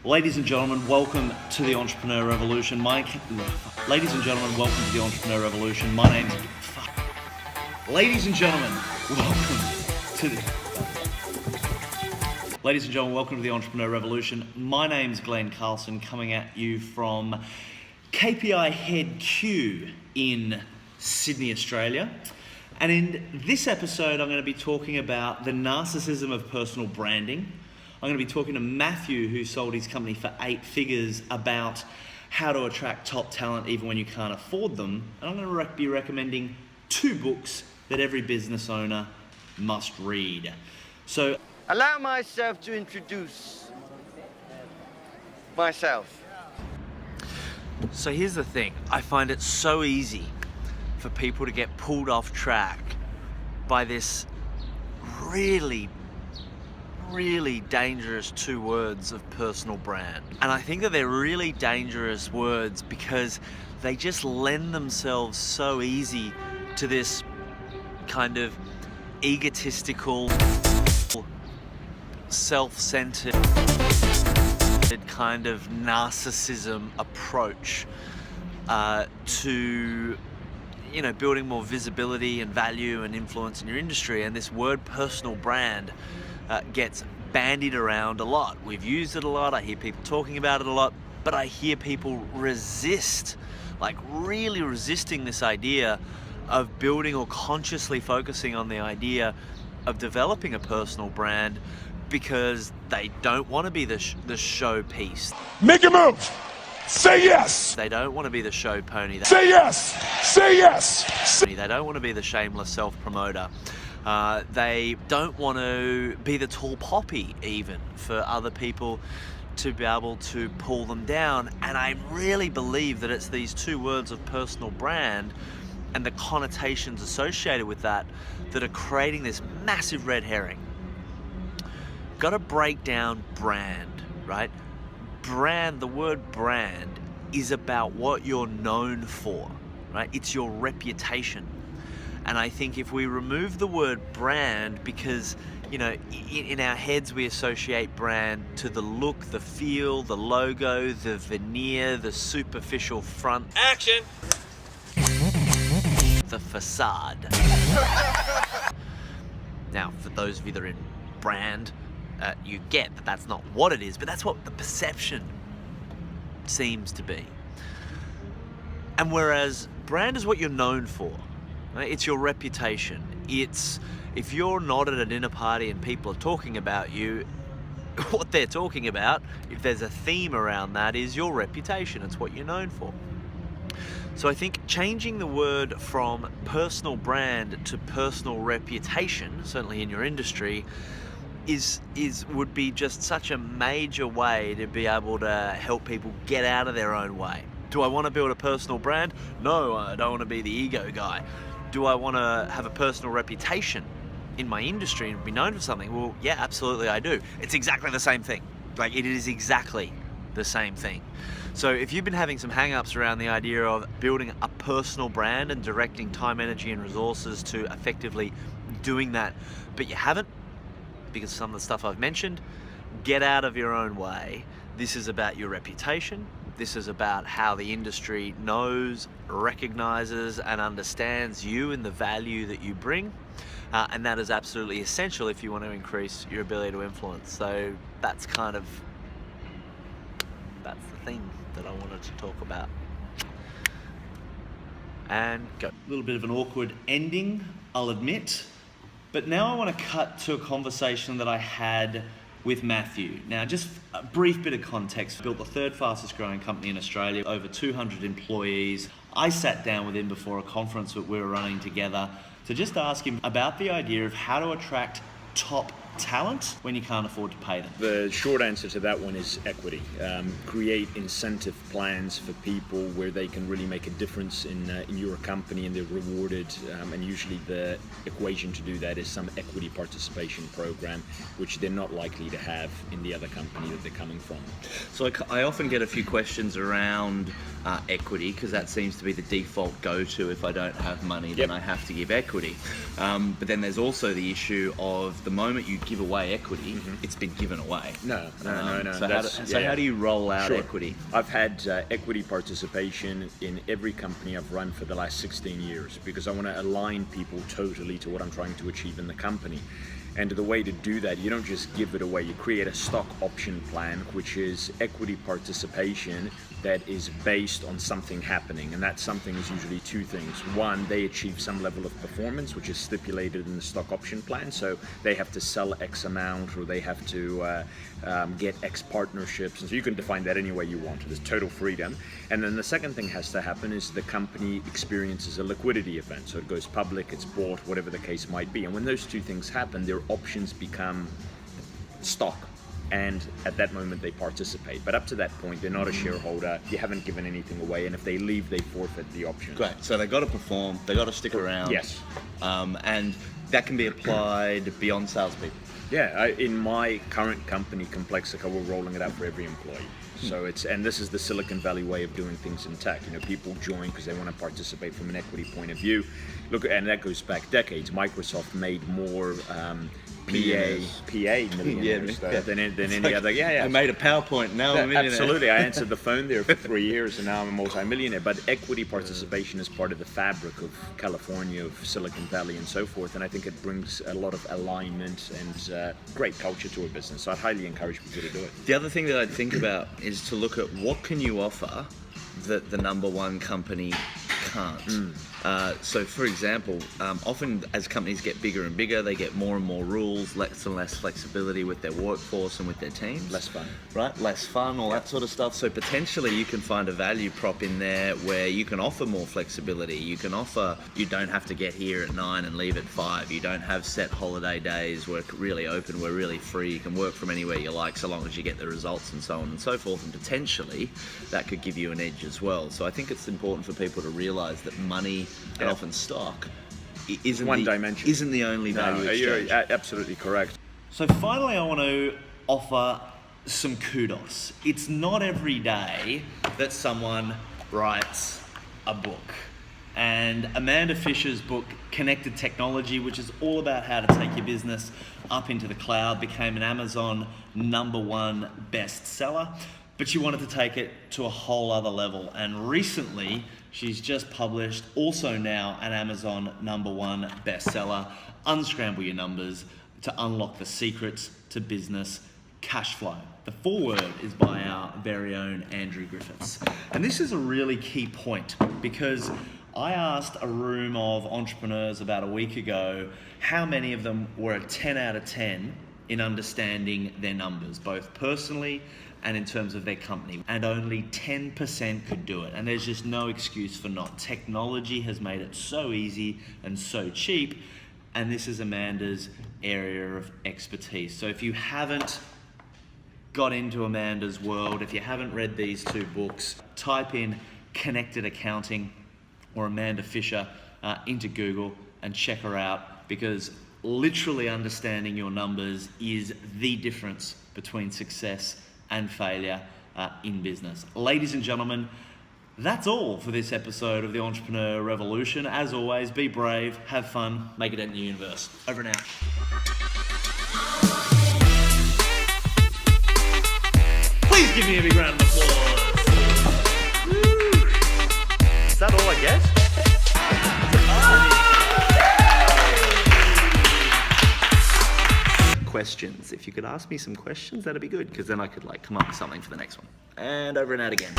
Ladies and gentlemen, welcome to the Entrepreneur Revolution. Ladies and gentlemen, welcome to the Entrepreneur Revolution. My name's... Ladies and gentlemen, welcome to the... Ladies and gentlemen, welcome to the Entrepreneur Revolution. My name's Glenn Carlson, coming at you from KPI HQ in Sydney, Australia. And in this episode, I'm going to be talking about the narcissism of personal branding. I'm going to be talking to Matthew, who sold his company for 8 figures, about how to attract top talent even when you can't afford them. And I'm going to be recommending 2 books that every business owner must read. So, allow myself to introduce myself. So here's the thing. I find it so easy for people to get pulled off track by this really dangerous 2 words of personal brand. And I think that they're really dangerous words because they just lend themselves so easy to this kind of egotistical, self-centered kind of narcissism approach to building more visibility and value and influence in your industry. And this word personal brand gets bandied around a lot. We've used it a lot. I hear people talking about it a lot, but I hear people resist, like really resisting this idea of building or consciously focusing on the idea of developing a personal brand because they don't want to be the show piece. Make a move. Say yes. They don't want to be the show pony. Say yes. Say yes. They don't want to be the shameless self-promoter. They don't want to be the tall poppy even for other people to be able to pull them down. And I really believe that it's these 2 words of personal brand and the connotations associated with that that are creating this massive red herring. Got to break down brand, right? Brand, the word brand is about what you're known for, right? It's your reputation. And I think if we remove the word brand, because, in our heads we associate brand to the look, the feel, the logo, the veneer, the superficial front. Action! The facade. Now, for those of you that are in brand, you get that that's not what it is, but that's what the perception seems to be. And whereas brand is what you're known for, right? It's your reputation. It's, if you're not at a dinner party and people are talking about you, what they're talking about, if there's a theme around that, is your reputation. It's what you're known for. So I think changing the word from personal brand to personal reputation, certainly in your industry, would be just such a major way to be able to help people get out of their own way. Do I want to build a personal brand? No, I don't want to be the ego guy. Do I want to have a personal reputation in my industry and be known for something? Well, yeah, absolutely I do. It's exactly the same thing. Like, it is exactly the same thing. So if you've been having some hang-ups around the idea of building a personal brand and directing time, energy and resources to effectively doing that, but you haven't, because of some of the stuff I've mentioned, get out of your own way. This is about your reputation. This is about how the industry knows, recognizes and understands you and the value that you bring. And that is absolutely essential if you want to increase your ability to influence. So that's the thing that I wanted to talk about. And go. a little bit of an awkward ending, I'll admit. But now I want to cut to a conversation that I had with Matthew. Now, just a brief bit of context. Built the 3rd fastest growing company in Australia, over 200 employees. I sat down with him before a conference that we were running together to just ask him about the idea of how to attract top talent when you can't afford to pay them. The short answer to that one is equity. Create incentive plans for people where they can really make a difference in your company and they're rewarded. And usually the equation to do that is some equity participation program, which they're not likely to have in the other company that they're coming from. So I often get a few questions around equity, because that seems to be the default go-to. If I don't have money, then I have to give equity. But then there's also the issue of the moment you give away equity, it's been given away. No. So how do you roll out Sure. equity? I've had equity participation in every company I've run for the last 16 years because I want to align people totally to what I'm trying to achieve in the company. And the way to do that, you don't just give it away. You create a stock option plan, which is equity participation that is based on something happening. And that something is usually two things. One, they achieve some level of performance, which is stipulated in the stock option plan. So they have to sell X amount, or they have to get X partnerships. And so you can define that any way you want. There's total freedom. And then the second thing has to happen is the company experiences a liquidity event. So it goes public, it's bought, whatever the case might be. And when those two things happen, their options become stock. And at that moment they participate. But up to that point, they're not a shareholder. You haven't given anything away. And if they leave, they forfeit the options. Great. So they got to perform. They got to stick around. Yes. And that can be applied beyond salespeople. Yeah, in my current company, Complexica, we're rolling it out for every employee. So and this is the Silicon Valley way of doing things in tech. You know, people join because they want to participate from an equity point of view. Look, and that goes back decades. Microsoft made more PA millionaires than any other. I made a PowerPoint, now I'm a millionaire. Absolutely. I answered the phone there for 3 years and now I'm a multi-millionaire. But equity participation is part of the fabric of California, of Silicon Valley and so forth. And I think it brings a lot of alignment and great culture to a business. So I'd highly encourage people to do it. The other thing that I'd think about is to look at what can you offer that the number one company can't. So for example, often as companies get bigger and bigger, they get more and more rules, less and less flexibility with their workforce and with their teams. Less fun. Right? Less fun, all that sort of stuff. So potentially you can find a value prop in there where you can offer more flexibility. You can offer, you don't have to get here at 9 and leave at 5. You don't have set holiday days. We're really open, we're really free. You can work from anywhere you like so long as you get the results and so on and so forth. And potentially that could give you an edge as well. So I think it's important for people to realize that money and often stock isn't one dimension. Isn't the only value exchange. You're absolutely correct. So finally, I want to offer some kudos. It's not every day that someone writes a book. And Amanda Fisher's book, Connected Technology, which is all about how to take your business up into the cloud, became an Amazon #1 bestseller. But she wanted to take it to a whole other level. And recently, she's just published, also now an Amazon #1 bestseller, Unscramble Your Numbers to Unlock the Secrets to Business Cash Flow. The foreword is by our very own Andrew Griffiths. And this is a really key point because I asked a room of entrepreneurs about a week ago how many of them were a 10 out of 10 in understanding their numbers, both personally and in terms of their company, and only 10% could do it. And there's just no excuse for not. Technology has made it so easy and so cheap, and this is Amanda's area of expertise. So if you haven't got into Amanda's world, if you haven't read these two books, type in Connected Accounting or Amanda Fisher into Google and check her out, because literally understanding your numbers is the difference between success and failure in business. Ladies and gentlemen, that's all for this episode of the Entrepreneur Revolution. As always, be brave, have fun, make it in the universe. Over and out. Please give me a big round of applause. Woo. Is that all I get? Questions. If you could ask me some questions, that'd be good, because then I could come up with something for the next one. And over and out again.